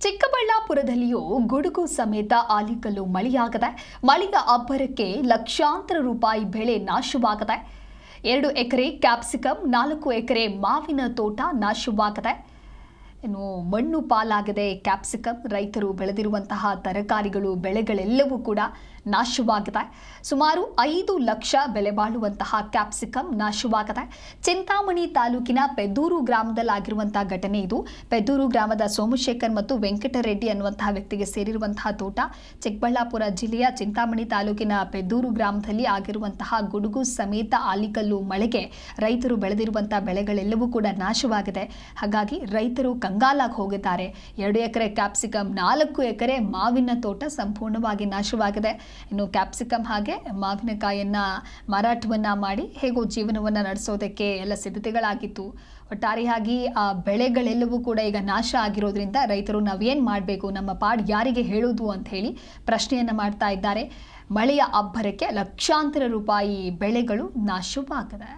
ಚಿಕ್ಕಬಳ್ಳಾಪುರದಲ್ಲಿಯೂ ಗುಡುಗು ಸಮೇತ ಆಲಿಕಲ್ಲು ಮಳೆಯಾಗದೆ. ಮಳೆಯ ಅಬ್ಬರಕ್ಕೆ ಲಕ್ಷಾಂತರ ರೂಪಾಯಿ ಬೆಳೆ ನಾಶವಾಗದೆ. 2 ಎಕರೆ ಕ್ಯಾಪ್ಸಿಕಂ, 4 ಎಕರೆ ಮಾವಿನ ತೋಟ ನಾಶವಾಗದೆ. ಇನ್ನು ಮಣ್ಣು ಪಾಲಾಗದೆ ಕ್ಯಾಪ್ಸಿಕಂ. ರೈತರು ಬೆಳೆದಿರುವಂತಹ ತರಕಾರಿಗಳು, ಬೆಳೆಗಳೆಲ್ಲವೂ ಕೂಡ ನಾಶವಾಗಿದೆ. ಸುಮಾರು 5 ಲಕ್ಷ ಬೆಲೆ ಬಾಳುವಂತಹ ಕ್ಯಾಪ್ಸಿಕಂ ನಾಶವಾಗಿದೆ. ಚಿಂತಾಮಣಿ ತಾಲೂಕಿನ ಪೆದ್ದೂರು ಗ್ರಾಮದಲ್ಲಾಗಿರುವಂತಹ ಘಟನೆ ಇದು. ಪೆದ್ದೂರು ಗ್ರಾಮದ ಸೋಮಶೇಖರ್ ಮತ್ತು ವೆಂಕಟರೆಡ್ಡಿ ಅನ್ನುವಂತಹ ವ್ಯಕ್ತಿಗೆ ಸೇರಿರುವಂತಹ ತೋಟ. ಚಿಕ್ಕಬಳ್ಳಾಪುರ ಜಿಲ್ಲೆಯ ಚಿಂತಾಮಣಿ ತಾಲೂಕಿನ ಪೆದ್ದೂರು ಗ್ರಾಮದಲ್ಲಿ ಆಗಿರುವಂತಹ ಗುಡುಗು ಸಮೇತ ಆಲಿಕಲ್ಲು ಮಳೆಗೆ ರೈತರು ಬೆಳೆದಿರುವಂತಹ ಬೆಳೆಗಳೆಲ್ಲವೂ ಕೂಡ ನಾಶವಾಗಿದೆ. ಹಾಗಾಗಿ ರೈತರು ಕಂಗಾಲಾಗಿ ಹೋಗಿದ್ದಾರೆ. 2 ಎಕರೆ ಕ್ಯಾಪ್ಸಿಕಂ, 4 ಎಕರೆ ಮಾವಿನ ತೋಟ ಸಂಪೂರ್ಣವಾಗಿ ನಾಶವಾಗಿದೆ. ಇನ್ನು ಕ್ಯಾಪ್ಸಿಕಂ ಹಾಗೆ ಮಾವಿನಕಾಯಿಯನ್ನ ಮಾರಾಟವನ್ನ ಮಾಡಿ ಹೇಗೋ ಜೀವನವನ್ನ ನಡೆಸೋದಕ್ಕೆ ಎಲ್ಲ ಸಿದ್ಧತೆಗಳಾಗಿತ್ತು. ಒಟ್ಟಾರೆಯಾಗಿ ಆ ಬೆಳೆಗಳೆಲ್ಲವೂ ಕೂಡ ಈಗ ನಾಶ ಆಗಿರೋದ್ರಿಂದ ರೈತರು ನಾವೇನು ಮಾಡಬೇಕು, ನಮ್ಮ ಪಾಡು ಯಾರಿಗೆ ಹೇಳೋದು ಅಂತ ಹೇಳಿ ಪ್ರಶ್ನೆಯನ್ನ ಮಾಡ್ತಾ ಇದ್ದಾರೆ. ಮಳೆಯ ಅಬ್ಬರಕ್ಕೆ ಲಕ್ಷಾಂತರ ರೂಪಾಯಿ ಬೆಳೆಗಳು ನಾಶವಾಗಿದೆ.